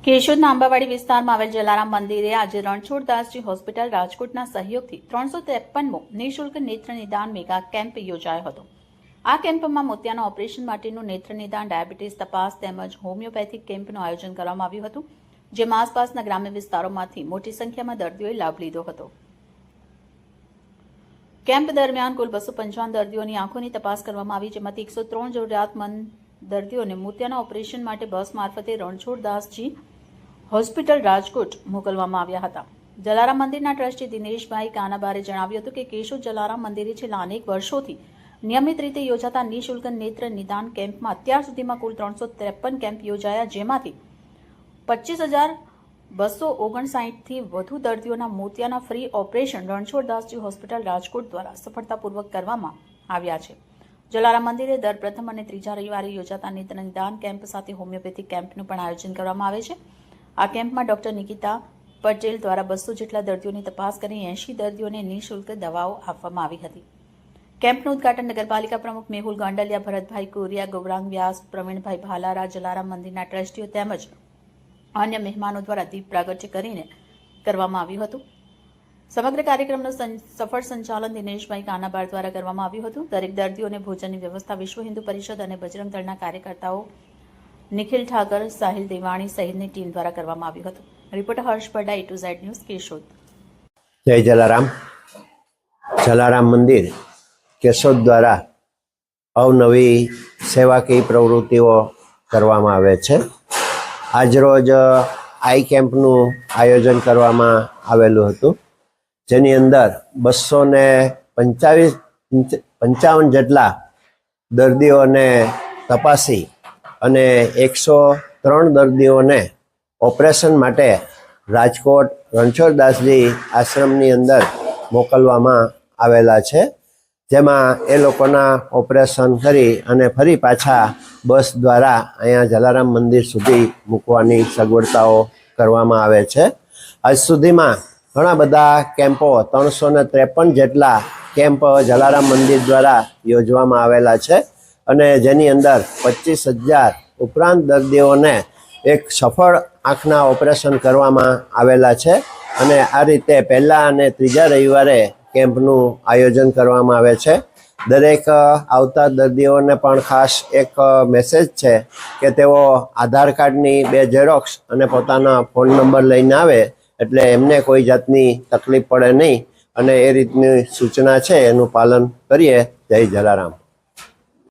કેશોદના આંબાવાડી વિસ્તારમાં આવેલ જલારામ મંદિરે આજે રણછોડદાસજી હોસ્પિટલ રાજકોટના સહયોગથી 353મો નિઃશુલ્ક નેત્ર નિદાન મેગા કેમ્પ યોજાયો હતો। આ કેમ્પમાં મોતિયાના ઓપરેશન માટેનું નેત્ર નિદાન, ડાયાબિટીસ તપાસ તેમજ હોમિયોપેથિક કેમ્પનું આયોજન કરવામાં આવ્યું હતું, જેમાં આસપાસના ગ્રામ્ય વિસ્તારોમાંથી મોટી સંખ્યામાં દર્દીઓએ લાભ લીધો હતો। કેમ્પ દરમિયાન કુલ 255 દર્દીઓની આંખોની તપાસ કરવામાં આવી, જેમાંથી 103 જરૂરિયાતમંદ દર્દીઓને મોતિયાના ઓપરેશન માટે બસ મારફતે રણછોડદાસજી હોસ્પિટલ રાજકોટ મોકલવામાં આવ્યા હતા। જલારામ મંદિરના ટ્રસ્ટી દિનેશભાઈ કાનાબારે જણાવ્યું હતું કે કેશોદ જલારામ મંદિરે છેલ્લા અનેક વર્ષોથી નિયમિત રીતે યોજાતા નિઃશુલ્ક નેત્ર નિદાન કેમ્પમાં અત્યાર સુધીમાં કુલ 353 કેમ્પ યોજાયા, જેમાંથી 25,259થી વધુ દર્દીઓના મોતિયાના free operation Ranchhoddasji hospital Rajkot દ્વારા સફળતાપૂર્વક કરવામાં આવ્યા છે। જલારામ મંદિરે દર પ્રથમ અને ત્રીજા રવિવારે યોજાતા નેત્ર નિદાન કેમ્પ સાથે હોમિયોપેથિક કેમ્પનું પણ આયોજન કરવામાં આવે છે। આ કેમ્પમાં ડોક્ટર નિકિતા પટેલ દ્વારા 200 જેટલા દર્દીઓની તપાસ કરી 80 દર્દીઓને નિઃશુલ્ક દવાઓ આપવામાં આવી હતી। કેમ્પનું ઉદઘાટન નગરપાલિકા પ્રમુખ મેહુલ ગાંડલિયા, ભરતભાઈ કુરિયા, ગૌરાંગ વ્યાસ, પ્રવીણભાઈ ભાલારા, જલારામ મંદિરના ટ્રસ્ટીઓ તેમજ અન્ય મહેમાનો દ્વારા દીપ પ્રાગટ્ય કરીને કરવામાં આવ્યું હતું। સમગ્ર કાર્યક્રમનું સફળ સંચાલન દિનેશભાઈ કાનાબાર દ્વારા કરવામાં આવ્યું હતું। દરેક દર્દીઓને ભોજનની વ્યવસ્થા વિશ્વ હિન્દુ પરિષદ અને બજરંગ દળના કાર્યકર્તાઓ નિખિલ ઠાકર, સાહિલ દેવાણી સહિતની ટીમ દ્વારા કરવામાં આવ્યું હતું। Reporter Harsh Parda, A to Z news, Keshod. જય જલારામ। જલારામ મંદિર કેશોદ દ્વારા અવનવી સેવાકીય પ્રવૃત્તિઓ કરવામાં આવે છે। આજરોજ આઈ કેમ્પનું આયોજન કરવામાં આવેલું હતું, જેની અંદર 255 જેટલા દર્દીઓને તપાસી અને 103 દર્દીઓને ઓપરેશન માટે રાજકોટ રણછોડદાસજી આશ્રમની અંદર મોકલવામાં આવેલા છે, જેમાં એ લોકોના ઓપરેશન કરી અને ફરી પાછા બસ દ્વારા અહીંયા જલારામ મંદિર સુધી મૂકવાની સગવડતાઓ કરવામાં આવે છે। આજ સુધીમાં ઘણા બધા કેમ્પો 353 જેટલા કેમ્પ જલારામ મંદિર દ્વારા યોજવામાં આવેલા છે અને જેની અંદર 25,000 ઉપરાંત દર્દીઓને એક સફળ આંખના ઓપરેશન કરવામાં આવેલા છે અને આ રીતે પહેલા અને ત્રીજા રવિવારે કેમ્પનું આયોજન કરવામાં આવે છે। દરેક આવતા દર્દીઓને પણ ખાસ એક મેસેજ છે કે તેઓ આધાર કાર્ડની 2 ઝેરોક્સ અને પોતાના ફોન નંબર લઈને આવે એટલે એમને કોઈ જાતની તકલીફ પડે નહીં અને એ રીતની સૂચના છે એનું પાલન કરીએ। જય જલારામ।